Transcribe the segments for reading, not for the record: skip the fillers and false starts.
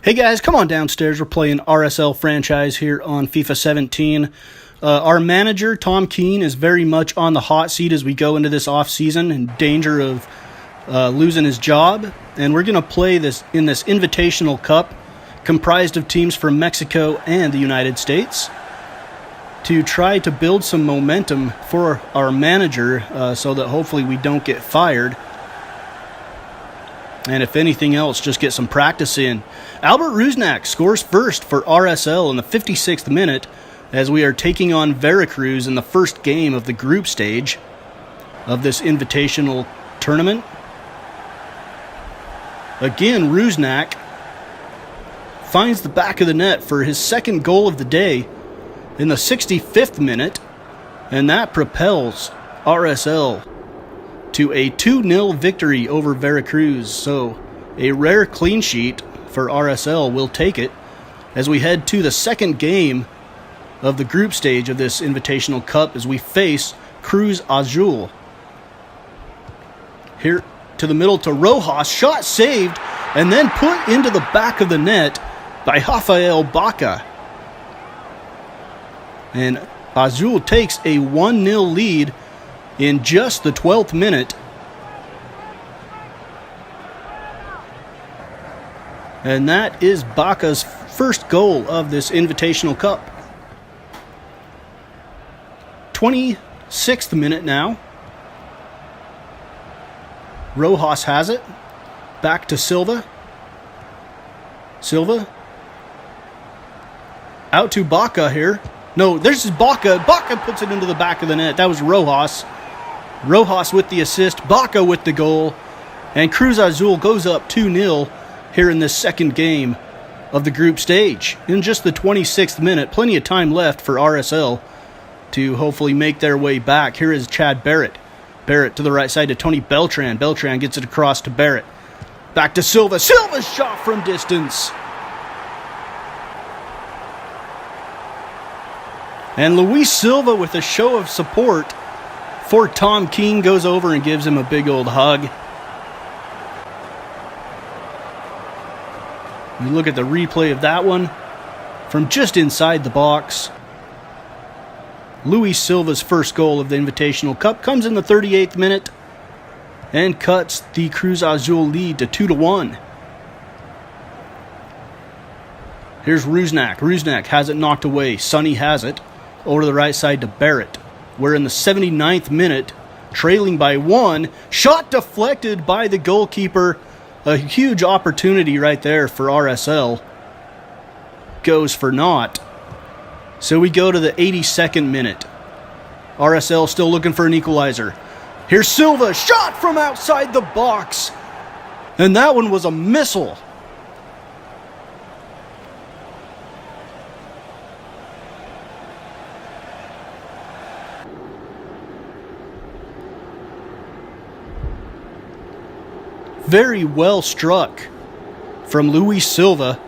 Hey guys, come on downstairs. We're playing RSL franchise here on FIFA 17. Our manager, Tom Keane, is very much on the hot seat as we go into this off-season, in danger of losing his job. And we're going to play this in this Invitational Cup, comprised of teams from Mexico and the United States, to try to build some momentum for our manager so that hopefully we don't get fired. And if anything else, just get some practice in. Albert Rusnak scores first for RSL in the 56th minute as we are taking on Veracruz in the first game of the group stage of this invitational tournament. Again, Rusnak finds the back of the net for his second goal of the day in the 65th minute, and that propels RSL to a 2-0 victory over Veracruz. So a rare clean sheet for RSL. Will take it as we head to the second game of the group stage of this Invitational Cup as we face Cruz Azul. Here to the middle to Rojas, shot saved and then put into the back of the net by Rafael Baca. And Azul takes a 1-0 lead in just the 12th minute. And that is Baca's first goal of this Invitational Cup. 26th minute now. Rojas has it. Back to Silva. Silva. Out to Baca here. No, there's Baca. Baca puts it into the back of the net. That was Rojas. Rojas with the assist, Baca with the goal, and Cruz Azul goes up 2-0 here in this second game of the group stage. In just the 26th minute, plenty of time left for RSL to hopefully make their way back. Here is Chad Barrett. Barrett to the right side to Tony Beltran. Beltran gets it across to Barrett. Back to Silva. Silva's shot from distance. And Luis Silva, with a show of support for Tom Keane, goes over and gives him a big old hug. You look at the replay of that one from just inside the box. Luis Silva's first goal of the Invitational Cup comes in the 38th minute and cuts the Cruz Azul lead to 2-1. Here's Rusnak. Rusnak has it knocked away. Sonny has it over to the right side to Barrett. We're in the 79th minute, trailing by 1. Shot deflected by the goalkeeper. A huge opportunity right there for RSL. Goes for naught. So we go to the 82nd minute. RSL still looking for an equalizer. Here's Silva, shot from outside the box. And that one was a missile. Very well struck from Luis Silva.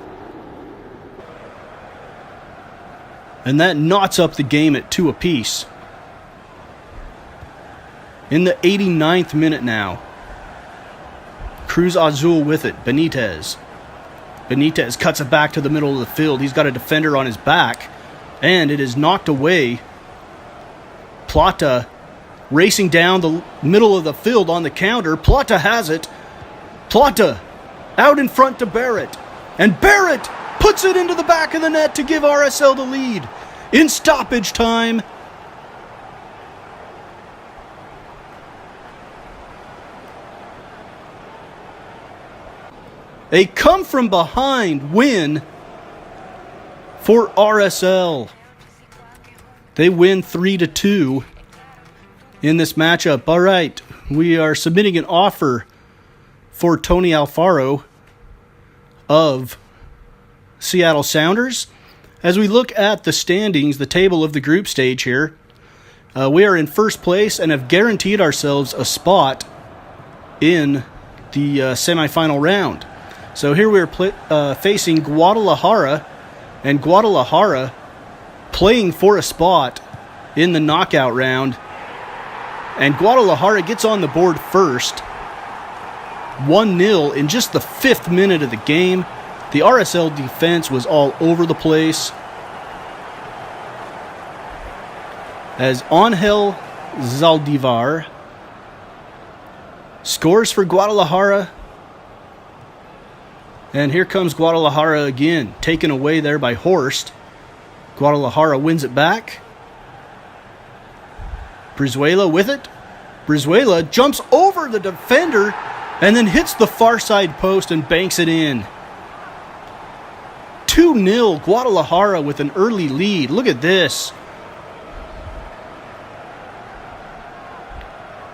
And that knots up the game at 2 apiece. In the 89th minute now. Cruz Azul with it. Benitez. Benitez cuts it back to the middle of the field. He's got a defender on his back. And it is knocked away. Plata racing down the middle of the field on the counter. Plata has it. Plata out in front to Barrett. And Barrett puts it into the back of the net to give RSL the lead in stoppage time. A come-from-behind win for RSL. They win 3-2 in this matchup. All right, we are submitting an offer for Tony Alfaro of Seattle Sounders. As we look at the standings, the table of the group stage here, we are in first place and have guaranteed ourselves a spot in the semifinal round. So here we are facing Guadalajara, and Guadalajara playing for a spot in the knockout round. And Guadalajara gets on the board first, 1-0 in just the 5th minute of the game. The RSL defense was all over the place, as Angel Zaldivar scores for Guadalajara. And here comes Guadalajara again, taken away there by Horst. Guadalajara wins it back. Brizuela with it. Brizuela jumps over the defender and then hits the far side post and banks it in. 2-0, Guadalajara with an early lead. Look at this.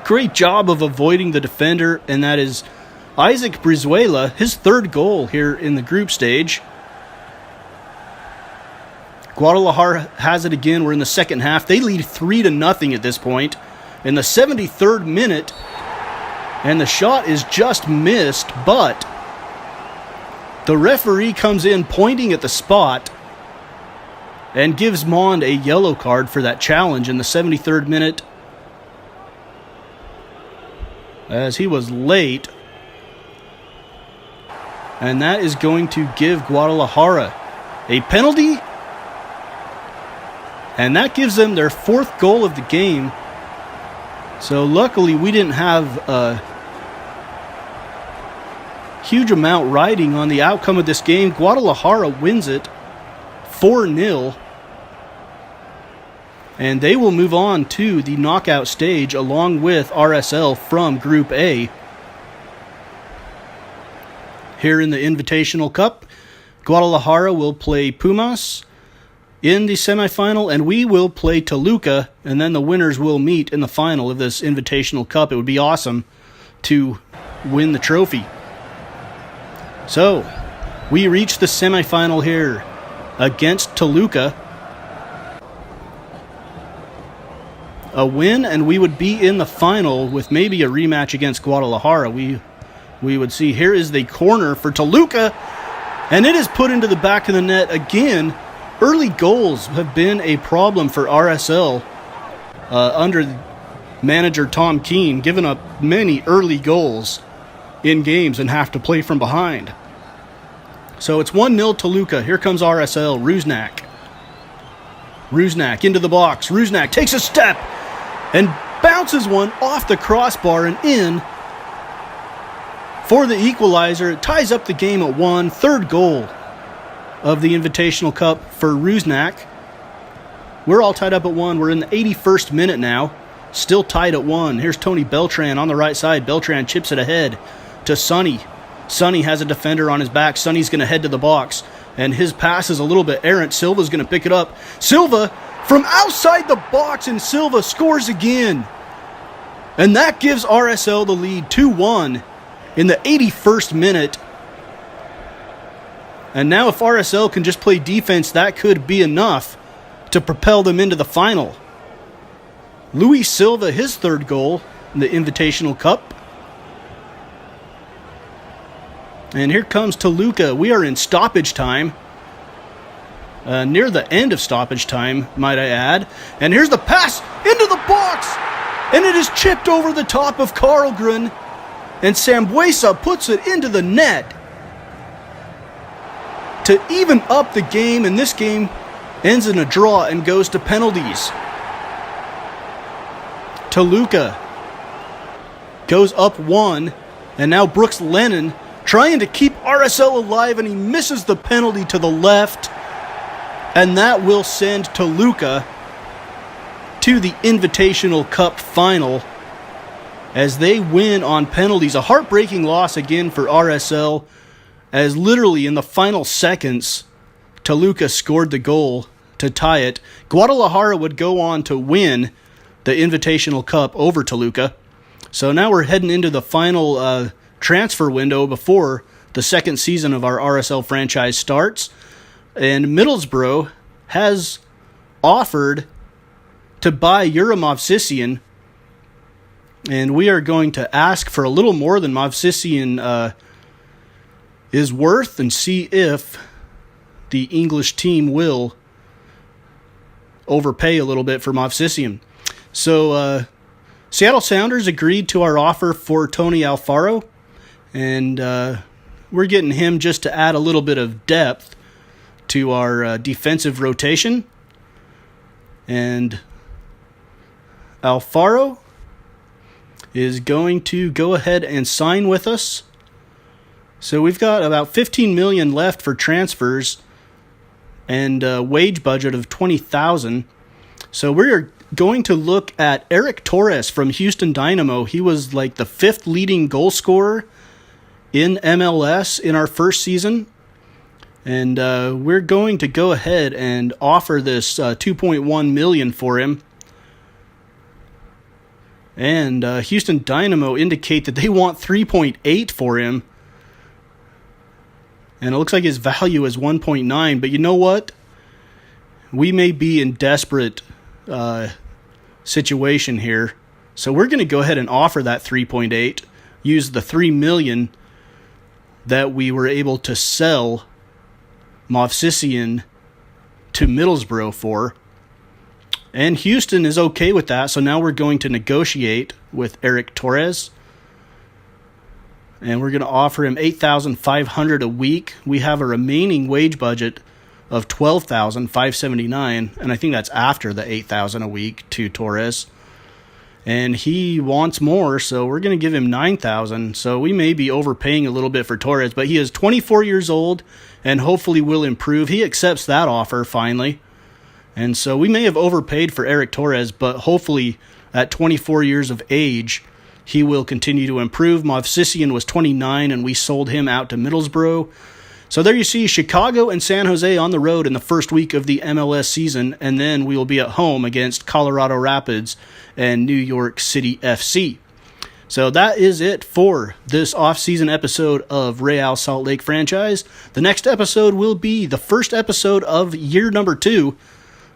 Great job of avoiding the defender, and that is Isaac Brizuela, his third goal here in the group stage. Guadalajara has it again. We're in the second half. They lead 3-0 at this point. In the 73rd minute, and the shot is just missed, but the referee comes in pointing at the spot and gives Mond a yellow card for that challenge in the 73rd minute, as he was late. And that is going to give Guadalajara a penalty, and that gives them their fourth goal of the game. So luckily we didn't have a huge amount riding on the outcome of this game. Guadalajara wins it 4-0. And they will move on to the knockout stage along with RSL from Group A. Here in the Invitational Cup, Guadalajara will play Pumas in the semifinal, and we will play Toluca, and then the winners will meet in the final of this Invitational Cup. It would be awesome to win the trophy. So, we reach the semifinal here against Toluca. A win, and we would be in the final with maybe a rematch against Guadalajara. We would see. Here is the corner for Toluca, and it is put into the back of the net again. Early goals have been a problem for RSL under manager Tom Keane, giving up many early goals in games and have to play from behind. So it's 1-0 Toluca. Here comes RSL. Rusnak into the box. Rusnak takes a step and bounces one off the crossbar and in for the equalizer. It ties up the game at 1. Third goal of the Invitational Cup for Rusnak. We're all tied up at 1. We're in the 81st minute now. Still tied at 1. Here's Tony Beltran on the right side. Beltran chips it ahead to Sonny. Sonny has a defender on his back. Sonny's going to head to the box, and his pass is a little bit errant. Silva's going to pick it up. Silva from outside the box, and Silva scores again. And that gives RSL the lead 2-1 in the 81st minute. And now if RSL can just play defense, that could be enough to propel them into the final. Luis Silva, his third goal in the Invitational Cup. And here comes Toluca. We are in stoppage time. Near the end of stoppage time, might I add. And here's the pass into the box. And it is chipped over the top of Karlgren. And Sambuesa puts it into the net to even up the game. And this game ends in a draw and goes to penalties. Toluca goes up 1. And now Brooks Lennon trying to keep RSL alive, and he misses the penalty to the left. And that will send Toluca to the Invitational Cup final as they win on penalties. A heartbreaking loss again for RSL, as literally in the final seconds, Toluca scored the goal to tie it. Guadalajara would go on to win the Invitational Cup over Toluca. So now we're heading into the final transfer window before the second season of our RSL franchise starts. And Middlesbrough has offered to buy Jure Movsisyan, and we are going to ask for a little more than Movsisyan is worth and see if the English team will overpay a little bit for Movsisyan. So Seattle Sounders agreed to our offer for Tony Alfaro, and we're we're getting him just to add a little bit of depth to our defensive rotation. And Alfaro is going to go ahead and sign with us. So we've got about $15 million left for transfers and a wage budget of $20,000. So we're going to look at Eric Torres from Houston Dynamo. He was like the 5th leading goal scorer in MLS in our first season. And we're going to go ahead and offer this $2.1 million for him. And Houston Dynamo indicate that they want $3.8 for him. And it looks like his value is 1.9. But you know what? We may be in desperate situation here. So we're going to go ahead and offer that 3.8. Use the $3 million that we were able to sell Movsisian to Middlesbrough for. And Houston is okay with that. So now we're going to negotiate with Eric Torres. And we're going to offer him $8,500 a week. We have a remaining wage budget of $12,579, and I think that's after the $8,000 a week to Torres. And he wants more, so we're going to give him $9,000. So we may be overpaying a little bit for Torres, but he is 24 years old and hopefully will improve. He accepts that offer finally. And so we may have overpaid for Eric Torres, but hopefully at 24 years of age, he will continue to improve. Movsisian was 29, and we sold him out to Middlesbrough. So there you see Chicago and San Jose on the road in the first week of the MLS season, and then we will be at home against Colorado Rapids and New York City FC. So that is it for this off-season episode of Real Salt Lake Franchise. The next episode will be the first episode of year number 2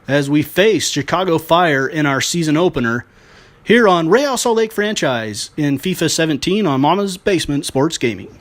as we face Chicago Fire in our season opener here on Real Salt Lake Franchise in FIFA 17 on Mama's Basement Sports Gaming.